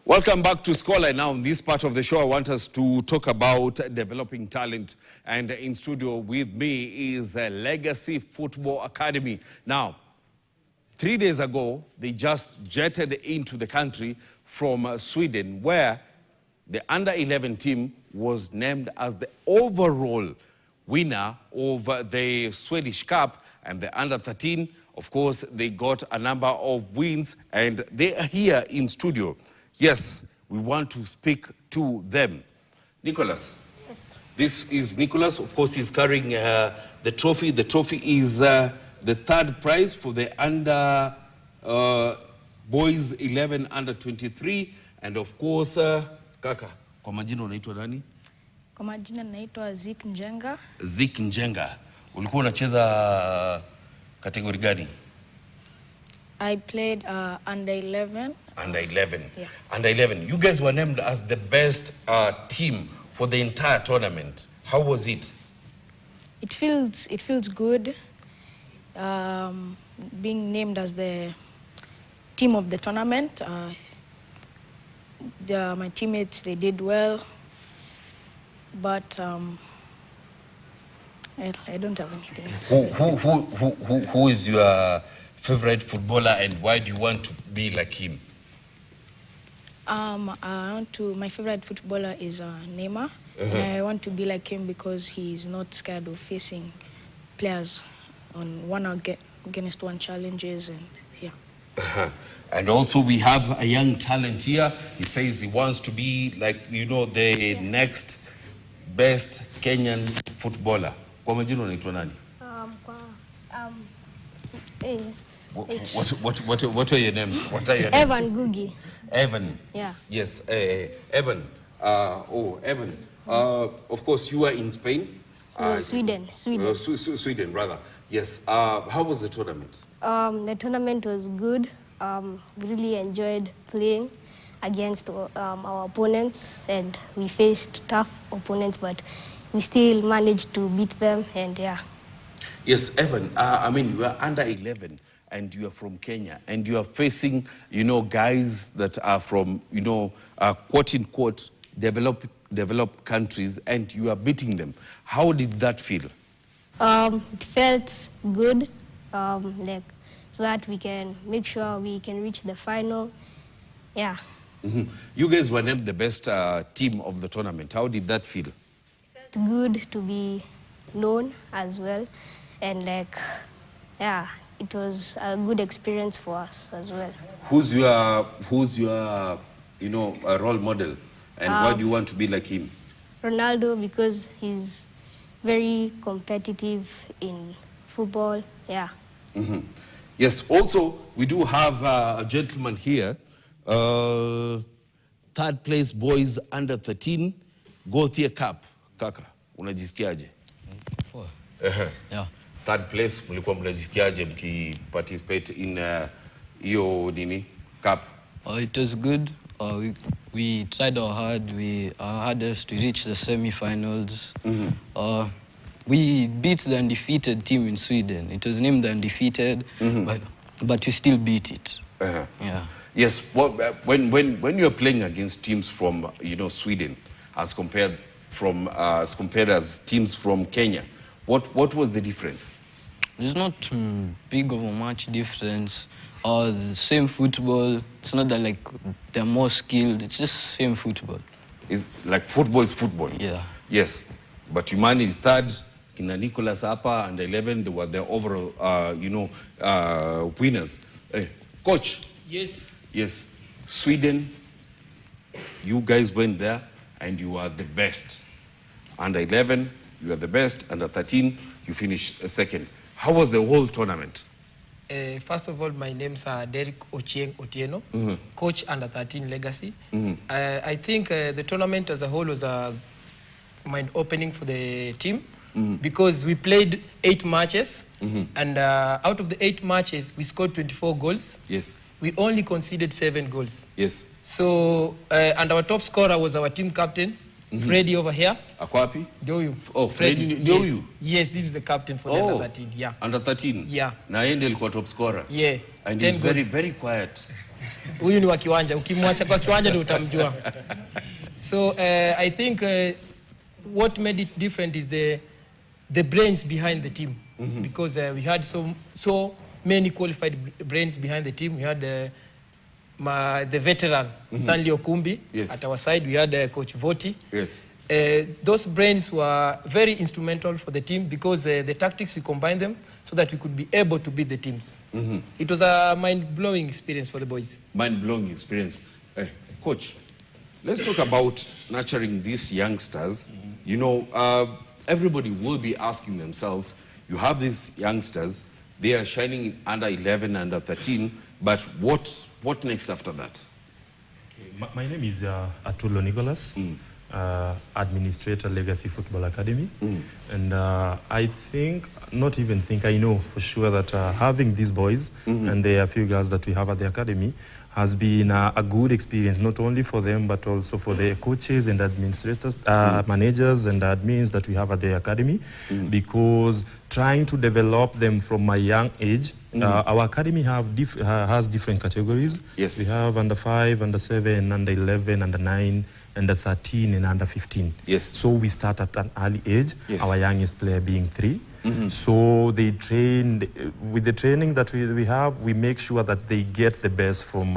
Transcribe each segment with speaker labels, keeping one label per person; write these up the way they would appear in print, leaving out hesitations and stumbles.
Speaker 1: Welcome back to Scholar. Now, in this part of the show, I want us to talk about developing talent. And in studio with me is Legacy Football Academy. Now, 3 days ago, they just jetted into the country from Sweden, where the under-11 team was named as the overall winner of the Swedish Cup. And the under-13, of course, they got a number of wins, and they are here in studio. Yes, we want to speak to them. Nicholas.
Speaker 2: Yes.
Speaker 1: This is Nicholas. Of course, he's carrying the trophy. The trophy is the third prize for the under boys 11 under 23. And of course, kaka, kwa majina unaitwa nani?
Speaker 2: Kwa majina naitwa Zik Njenga.
Speaker 1: Zik Njenga. Ulikuwa unacheza kategori gani?
Speaker 2: I played under 11.
Speaker 1: Under 11.
Speaker 2: Yeah.
Speaker 1: Under 11. You guys were named as the best team for the entire tournament. How was it?
Speaker 2: It feels good being named as the team of the tournament. My teammates, they did well, but I don't have anything.
Speaker 1: Who is your favorite footballer, and why do you want to be like him?
Speaker 2: My favorite footballer is Neymar. And I want to be like him because he's not scared of facing players on against one challenges, and yeah.
Speaker 1: And also we have a young talent here. He says he wants to be like, the next best Kenyan footballer. Kwa majina unaitwa nani? What are your names? What are your names?
Speaker 3: Evan Gugi.
Speaker 1: Evan.
Speaker 3: Yeah.
Speaker 1: Yes, Evan. Evan. Of course, you are in Spain.
Speaker 3: No, Sweden.
Speaker 1: Sweden, rather. Yes. How was the tournament?
Speaker 3: The tournament was good. We really enjoyed playing against our opponents, and we faced tough opponents, but we still managed to beat them, and yeah.
Speaker 1: Yes, Evan, you are under 11 and you are from Kenya, and you are facing, guys that are from, quote-unquote, developed countries, and you are beating them. How did that feel?
Speaker 3: It felt good, so that we can make sure we can reach the final. Yeah.
Speaker 1: You guys were named the best team of the tournament. How did that feel?
Speaker 3: It felt good to be known as well. And it was a good experience for us as well.
Speaker 1: Who's your role model, and why do you want to be like him?
Speaker 3: Ronaldo, because he's very competitive in football. Yeah.
Speaker 1: Yes. Also, we do have a gentleman here, third place boys under 13, Gothia Cup. Kaka, unajisikiaje?
Speaker 4: Yeah.
Speaker 1: Third place, mlikuwa mnajisikiaje mkiparticipate in hiyo cup?
Speaker 4: It was good. We tried our hardest to reach the semi-finals. We beat the undefeated team in Sweden. It was named the undefeated, but we still beat it. Yeah.
Speaker 1: Yes. When you're playing against teams from Sweden, as compared as teams from Kenya, what was the difference?
Speaker 4: There's not big of a much difference. The same football. It's not that they're more skilled. It's just same football.
Speaker 1: It's like football is football.
Speaker 4: Yeah.
Speaker 1: Yes, but you managed third. Kina Nicholas Apa and 11, they were the overall, winners. Coach.
Speaker 5: Yes.
Speaker 1: Yes. Sweden. You guys went there, and you are the best. Under 11, you are the best. Under 13, you finished second. How was the whole tournament?
Speaker 5: First of all, my name's Derek Ochieng Otieno, coach under 13 Legacy. I think the tournament as a whole was a mind-opening for the team because we played 8 matches, and out of the 8 matches, we scored 24 goals.
Speaker 1: Yes.
Speaker 5: We only conceded 7 goals.
Speaker 1: Yes.
Speaker 5: So, and our top scorer was our team captain, Freddy over here.
Speaker 1: Akwapi?
Speaker 5: Doyu.
Speaker 1: Oh, Freddy Doyu.
Speaker 5: Yes, this is the captain for the under 13. Yeah.
Speaker 1: Under 13?
Speaker 5: Yeah.
Speaker 1: Na yeye ndiye alikuwa top scorer.
Speaker 5: Yeah.
Speaker 1: And he's very, very quiet.
Speaker 5: Huyu ni wa kiwanja. Ukimwacha kwa kiwanja ndio utamjua. So I think what made it different is the brains behind the team. Because we had so many qualified brains behind the team. We had the veteran Stanley Okumbi at our side. We had Coach Voti.
Speaker 1: Yes.
Speaker 5: Those brains were very instrumental for the team because the tactics, we combined them so that we could be able to beat the teams. It was a mind-blowing experience for the boys.
Speaker 1: Mind-blowing experience. Coach, let's talk about nurturing these youngsters. You know, everybody will be asking themselves, you have these youngsters, they are shining in under 11, under 13, but what next after that?
Speaker 6: Okay, my name is Atulo Nicholas, Administrator, Legacy Football Academy. And I think, not even think, I know for sure that having these boys and there are a few girls that we have at the academy has been a good experience, not only for them, but also for the coaches and administrators, managers and admins that we have at the academy, because trying to develop them from a young age, our academy has different categories.
Speaker 1: Yes.
Speaker 6: We have under 5, under 7, under 11, under 9, under 13 and under 15.
Speaker 1: Yes.
Speaker 6: So we start at an early age,
Speaker 1: yes.
Speaker 6: Our youngest player being 3. So they train, with the training that we have, we make sure that they get the best from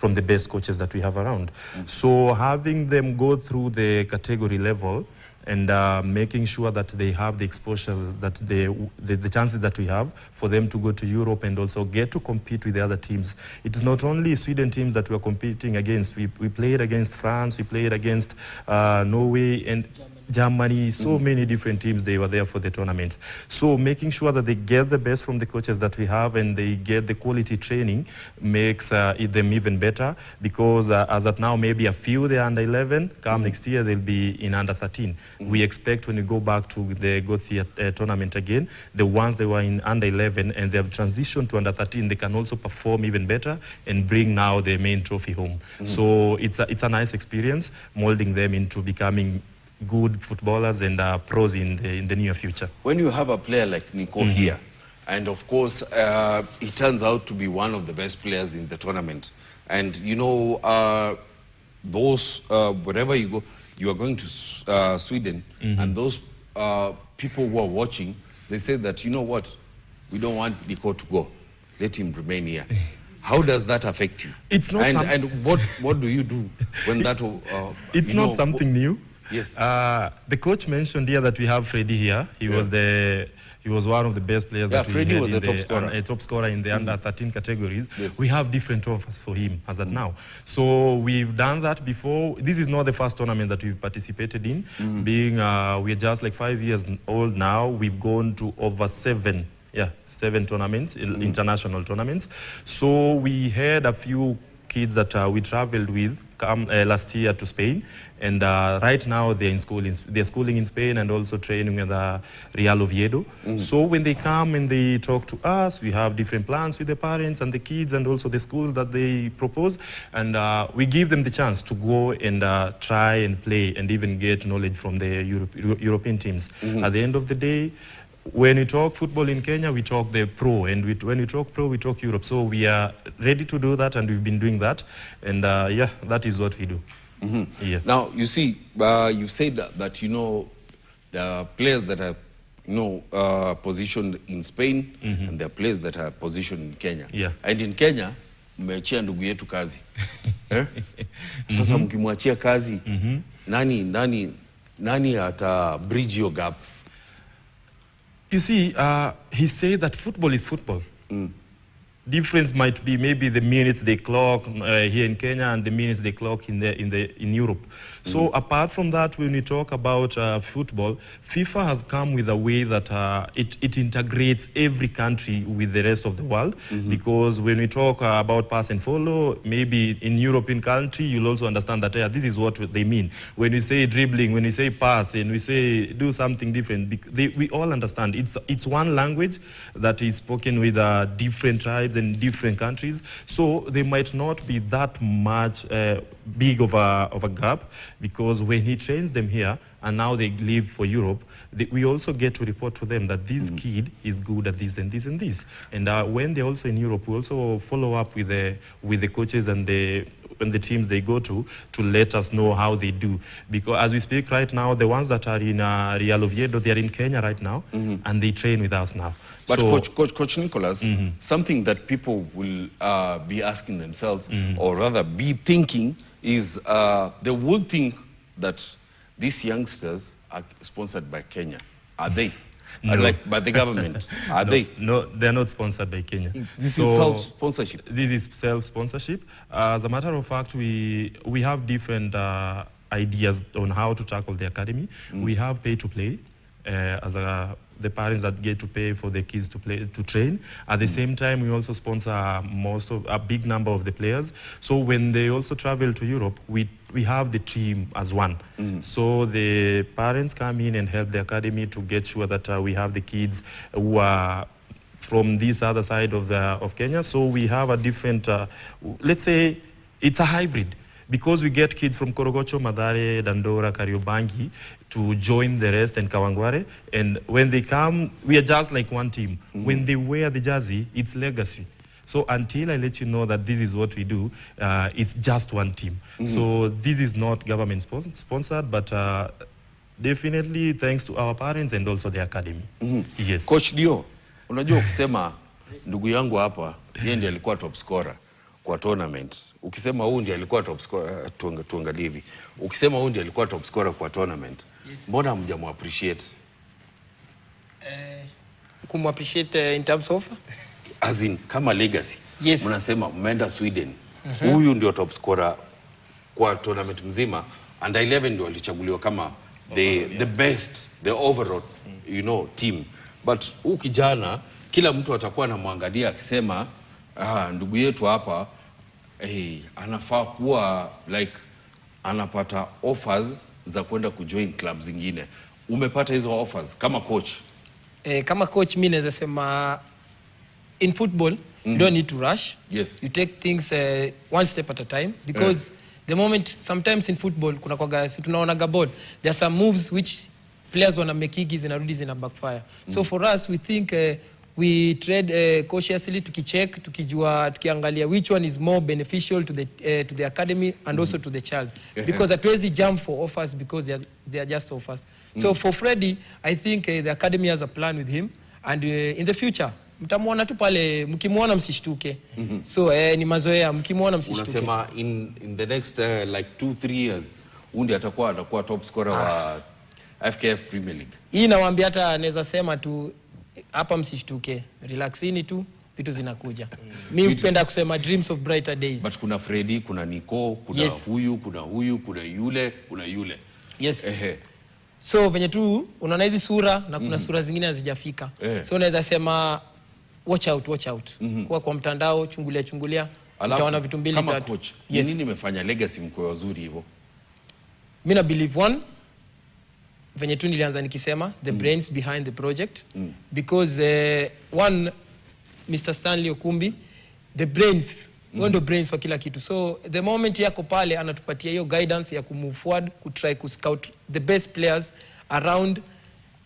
Speaker 6: the best coaches that we have around. So having them go through the category level and making sure that they have the exposure, that the chances that we have for them to go to Europe and also get to compete with the other teams. It is not only Sweden teams that we are competing against. We played against France, we played against Norway and Germany, so many different teams, they were there for the tournament. So making sure that they get the best from the coaches that we have and they get the quality training makes them even better, because as at now, maybe a few they are under 11, come next year they'll be in under 13. We expect when we go back to the Gothia tournament again, the ones they were in under 11 and they have transitioned to under 13, they can also perform even better and bring now the main trophy home. So it's a nice experience, molding them into becoming good footballers and pros in the near future.
Speaker 1: When you have a player like Nico here, and of course, he turns out to be one of the best players in the tournament, and you know, those, wherever you go, you are going to Sweden, and those people who are watching, they say that, you know what, we don't want Nico to go, let him remain here. How does that affect you?
Speaker 6: It's not
Speaker 1: and what do you do when that...
Speaker 6: it's not something new.
Speaker 1: Yes.
Speaker 6: The coach mentioned here that we have Freddy here. He was one of the best players that
Speaker 1: Freddy
Speaker 6: we
Speaker 1: was
Speaker 6: had
Speaker 1: the
Speaker 6: top scorer in the under 13 categories.
Speaker 1: Yes.
Speaker 6: We have different offers for him as at now. So we've done that before. This is not the first tournament that we've participated in. Being we're just like 5 years old now, we've gone to over 7 tournaments, international tournaments. So we had a few kids that we traveled with last year to Spain, and right now they're schooling in Spain and also training with Real Oviedo. So when they come and they talk to us, we have different plans with the parents and the kids and also the schools that they propose, and we give them the chance to go and try and play and even get knowledge from the European teams. At the end of the day, when we talk football in Kenya, we talk the pro, and when we talk pro, we talk Europe. So we are ready to do that, and we've been doing that, and that is what we do. Yeah.
Speaker 1: Now, you see, you've said that, you know, the players that are, you know, positioned in Spain, and there are players that are positioned in Kenya.
Speaker 6: Yeah.
Speaker 1: And in Kenya, mmeachia ndugu yetu kazi. Sasa mkimwachia kazi, nani ata bridge your gap?
Speaker 6: You see, he said that football is football. Difference might be maybe the minutes they clock here in Kenya and the minutes they clock in Europe. So apart from that, when we talk about football, FIFA has come with a way that it integrates every country with the rest of the world. Because when we talk about pass and follow, maybe in European country, you'll also understand that this is what they mean. When we say dribbling, when we say pass, and we say do something different, we all understand. It's one language that is spoken with different tribes in different countries, so there might not be that much big of a gap, because when he trains them here and now they leave for Europe, we also get to report to them that this kid is good at this and this and this. And when they're also in Europe, we also follow up with the coaches and the teams they go to let us know how they do. Because as we speak right now, the ones that are in Real Oviedo, they are in Kenya right now, and they train with us now.
Speaker 1: But
Speaker 6: so,
Speaker 1: Coach Nicholas, something that people will be asking themselves, or rather be thinking, is they will think that these youngsters are sponsored by Kenya. Are they?
Speaker 6: No.
Speaker 1: Like by the government? Are they?
Speaker 6: No, they're not sponsored by Kenya.
Speaker 1: This is self-sponsorship.
Speaker 6: This is self-sponsorship. As a matter of fact, we have different ideas on how to tackle the academy. We have pay-to-play the parents that get to pay for the kids to train. At the same time, we also sponsor a big number of the players. So when they also travel to Europe, we have the team as one. So the parents come in and help the academy to get sure that we have the kids who are from this other side of Kenya. So we have a different, let's say, it's a hybrid. Because we get kids from Korogocho, Mathare, Dandora, Kariobangi to join the rest and Kawangware. And when they come, we are just like one team. When they wear the jersey, it's legacy. So until I let you know that this is what we do, it's just one team. So this is not government sponsored, but definitely thanks to our parents and also the academy. Yes.
Speaker 1: Coach Dio, unajua ukisema ndugu yangu hapa, yeye ndiye alikuwa top scorer kwa tournament. Ukisema huyu ndiye alikuwa top scorer, tuangalie hivi. Ukisema huyu ndiye alikuwa top scorer kwa tournament, mbona hamjamu appreciate?
Speaker 5: Appreciate in terms of?
Speaker 1: As in, kama legacy.
Speaker 5: Yes.
Speaker 1: Mnasema mmeenda Sweden. Huyu ndio top scorer kwa tournament mzima. Under 11 ndio alichaguliwa kama the best, the overall, team. But huyu kijana, kila mtu atakuwa anamwangalia akisema, ndugu yetu hapa anafaa kuwa like anapata offers za kwenda kujoin club zingine. Umepata hizo offers kama coach?
Speaker 5: Kama coach mimi naweza sema in football you don't need to rush.
Speaker 1: Yes.
Speaker 5: You take things one step at a time, because the moment sometimes in football kuna kwa tunaona gabon, there are some moves which players wana make zinarudi zina backfire. So for us we think we trade cautiously, tukicheck, tukiangalia which one is more beneficial to the academy and also to the child. Because hatuwezi jump for offers because they are just offers. So for Freddy, I think the academy has a plan with him, and in the future mtamuona tu pale, mkimuona msishtuke. So ni mazoea, mkimuona msishtuke.
Speaker 1: Unasema in the next like 2-3 years undi atakuwa top scorer wa FKF Premier League.
Speaker 5: Hii nawaambia, hata naweza sema tu hapa msishtuke, relaxini tu, vitu zinakuja. Mimi hupenda kusema dreams of brighter days.
Speaker 1: But kuna Freddy, kuna Nico, kuna huyu, kuna yule.
Speaker 5: Yes. So venye tu unaona hizi sura na kuna sura zingine hazijafika. So unaweza sema watch out. Kwa mtandao chungulia. Utaona vitu mbili tatu.
Speaker 1: Kama coach, nini imefanya legacy mko wazuri hivyo?
Speaker 5: Mimi na believe one, venye tu nilianza nikisema the brains behind the project, because one, Mr. Stanley Okumbi, the brains, ndo brains wa kila kitu. So the moment yako pale anatupatia hiyo guidance ya kumove forward, kutry kuscout the best players around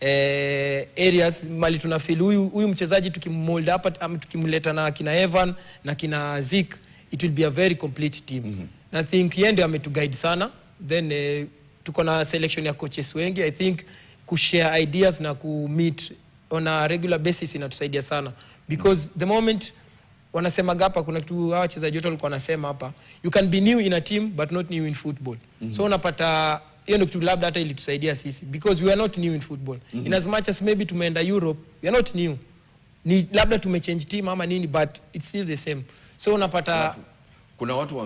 Speaker 5: areas mali tunafeel huyu mchezaji tukimold hapa, tukimleta na kina Evan na kina Zik, it will be a very complete team. I think yeye ndio ametuguide sana. Then tuko na selection ya coaches wengi. I think kushare ideas na meet on a regular basis inatusaidia sana, because the moment wanasema hapa, kuna kitu hawa wachezaji wote walikuwa wanasema hapa, you can be new in a team but not new in football. So unapata hiyo ndio kitu labda hata ilitusaidia sisi, because we are not new in football. In as much as maybe tumeenda Europe, we are not new. Ni labda tumechange team ama nini, but it's still the same. So unapata
Speaker 1: kuna watu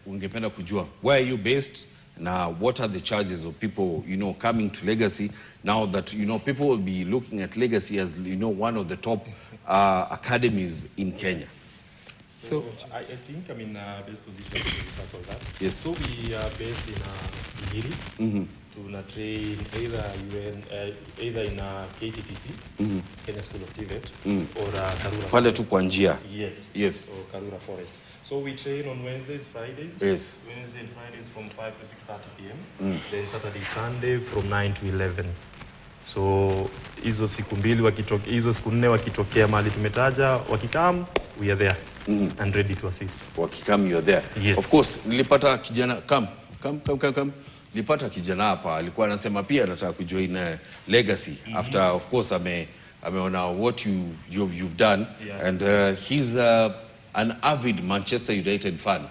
Speaker 1: wangependa kujua where are you based, now what are the charges of people coming to Legacy, now that people will be looking at Legacy as one of the top academies in Kenya.
Speaker 6: So I think I'm in a best position to tackle that.
Speaker 1: Yes.
Speaker 6: So we are based in Igiri to train either in KTTC, Kenya School of TVET, or Karura.
Speaker 1: Pale tu kwa njia.
Speaker 6: Yes.
Speaker 1: Or
Speaker 6: Karura Forest. So we train on Wednesdays, Fridays.
Speaker 1: Yes.
Speaker 6: Wednesday and Fridays from 5 to 6:30 p.m. Then Saturday, Sunday from 9 to 11. So hizo siku mbili hizo siku 4 wakitokea mahali tumetaja, wakikam, we are there and ready to assist.
Speaker 1: Wakikam, you are there.
Speaker 6: Yes.
Speaker 1: Of course, nilipata kijana, come. Nilipata kijana hapa, alikuwa anasema pia anataka kujoin Legacy after, of course, ameona what you've done, and he's an avid Manchester United fan.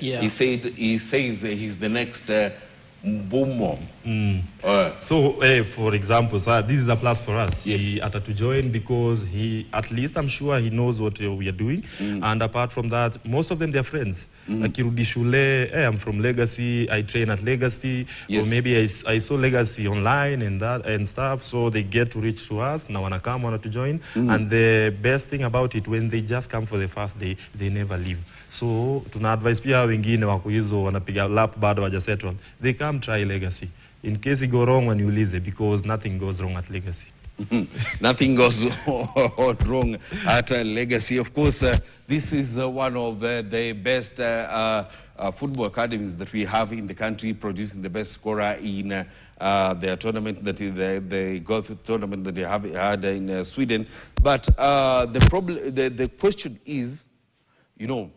Speaker 4: Yeah.
Speaker 1: He says he's the next Mbumo.
Speaker 6: So, for example, sir, this is a plus for us.
Speaker 1: Yes.
Speaker 6: He had to join because at least I'm sure he knows what we are doing. And apart from that, most of them, they're friends. Akirudi shule, I'm from Legacy, I train at Legacy,
Speaker 1: Yes.
Speaker 6: or maybe I saw Legacy online and stuff, so they get to reach to us, now wanna come, wanna to join. And the best thing about it, when they just come for the first day, they never leave. So, tuna advise pia wengine wako hizo wanapiga lap bado waja settle. They come try Legacy. In case it go wrong when you listen, because nothing goes wrong at Legacy.
Speaker 1: Nothing goes wrong at Legacy. Of course, this is one of the best football academies that we have in the country, producing the best scorer in their tournament, the golf tournament that they have had in Sweden. But the question is, you know,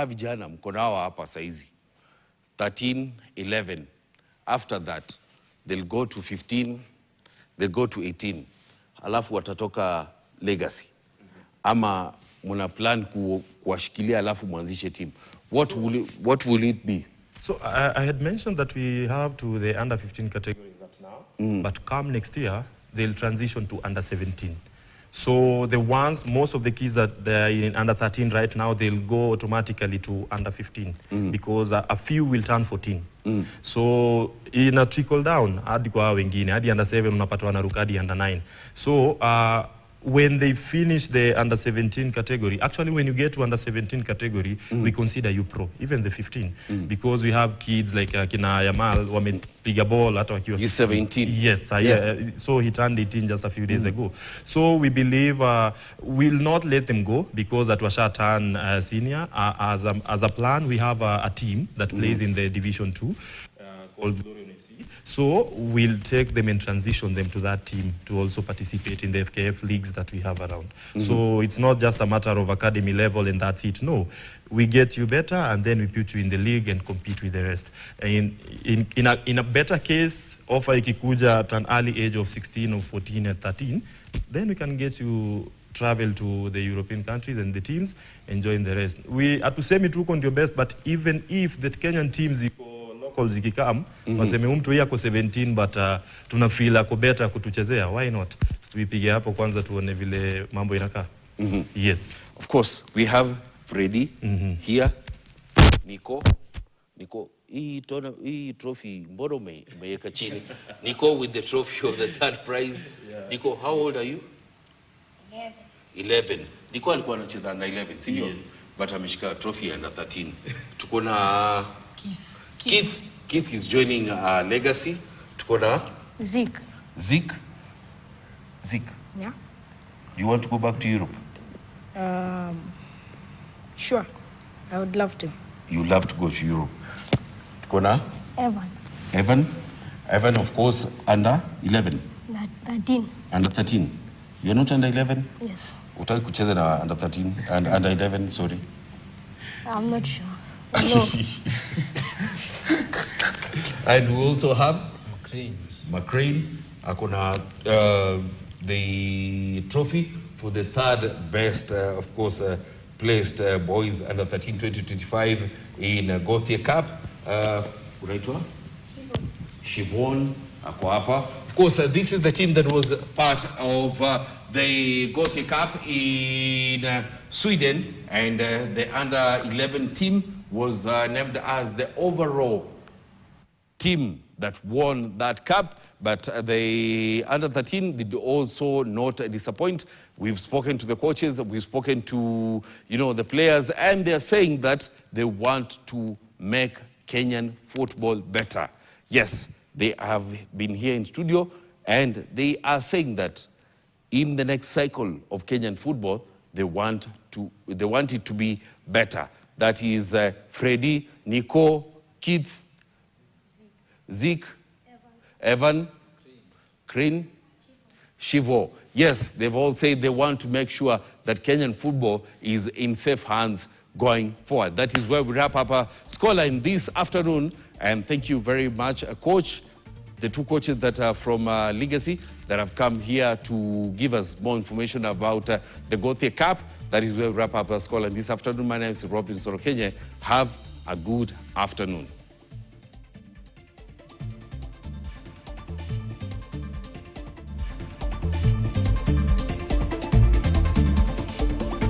Speaker 1: vijana mko nao hapa saizi 13, 11. After that, they'll go to 15, they'll go to 18. Alafu watatoka Legacy. Ama muna plan kuwashikilia alafu mwanzishe team. What will it be? So
Speaker 6: I had mentioned that we have to the under 15 categories that now, but come next year, they'll transition to under 17. So most of the kids that they're in under 13 right now, they'll go automatically to under 15 because a few will turn 14. So in a trickle down, hadi kwa wengine, hadi under 7 unapata wanaruka hadi under 9. So when they finish the under 17 category, actually when you get to under 17 category, we consider you pro, even the 15, because we have kids like Kina Yamal, wamepiga ball hata wakiwa.
Speaker 1: He's 17.
Speaker 6: Yes, so he turned 18 just a few days ago. So we believe we'll not let them go because at Washa turn senior. As a plan, we have a team that plays in the Division 2 called Glory FC. So we'll take them and transition them to that team to also participate in the FKF leagues that we have around. So it's not just a matter of academy level and that's it. No, we get you better and then we put you in the league and compete with the rest. In a better case, offer ikikuja at an early age of 16 or 14 and 13, then we can get you travel to the European countries and the teams and join the rest. Hatusemi tuko ndio best, but even if the Kenyan teams locals ikikam, waseme mtu hii ako 17 but tuna feel ako better kutuchezea, why not? Tuipige hapo kwanza tuone vile mambo inakaa. Yes.
Speaker 1: Of course, we have Freddy here. Nico, hii trophy mbona umeweka chini? Nico with the trophy of the third prize. Nico, how old are you? 11. Nico alikuwa anacheza under 11, sio? Yes. But ameshika trophy under 13. Tuko na Keith is joining Legacy. Tuko na Zeke.
Speaker 2: Yeah.
Speaker 1: Do you want to go back to Europe?
Speaker 2: Sure. I would love to.
Speaker 1: You love to go to Europe. Tuko na Evan, of course, under 11.
Speaker 3: 13.
Speaker 1: Under 13. You're not under 11?
Speaker 3: Yes.
Speaker 1: Utaki kucheza na under 13 and under 11, sorry.
Speaker 3: I'm not sure. No.
Speaker 1: And we also have
Speaker 4: McCrane.
Speaker 1: Akona the trophy for the third best, of course, placed boys under 13 2025 in Gothia Cup. Unaitwa? Shivon ako hapa. Of course, this is the team that was part of the Gothia Cup in Sweden, and the under 11 team was named as the overall team that won that cup. But the under 13 did also not disappoint. We've spoken to the coaches, we've spoken to the players, and they're saying that they want to make Kenyan football better. Yes, they have been here in studio, and they are saying that in the next cycle of Kenyan football, they want it to be better. That is Freddy, Nico, Keith, Zeke, Evan, Green, Shivo. Yes, they've all said they want to make sure that Kenyan football is in safe hands going forward. That is where we wrap up our scoreline this afternoon. And thank you very much, Coach, the two coaches that are from Legacy that have come here to give us more information about the Gothia Cup. That is where we wrap up our scoreline this afternoon. My name is Robin Sorokenye. Have a good afternoon.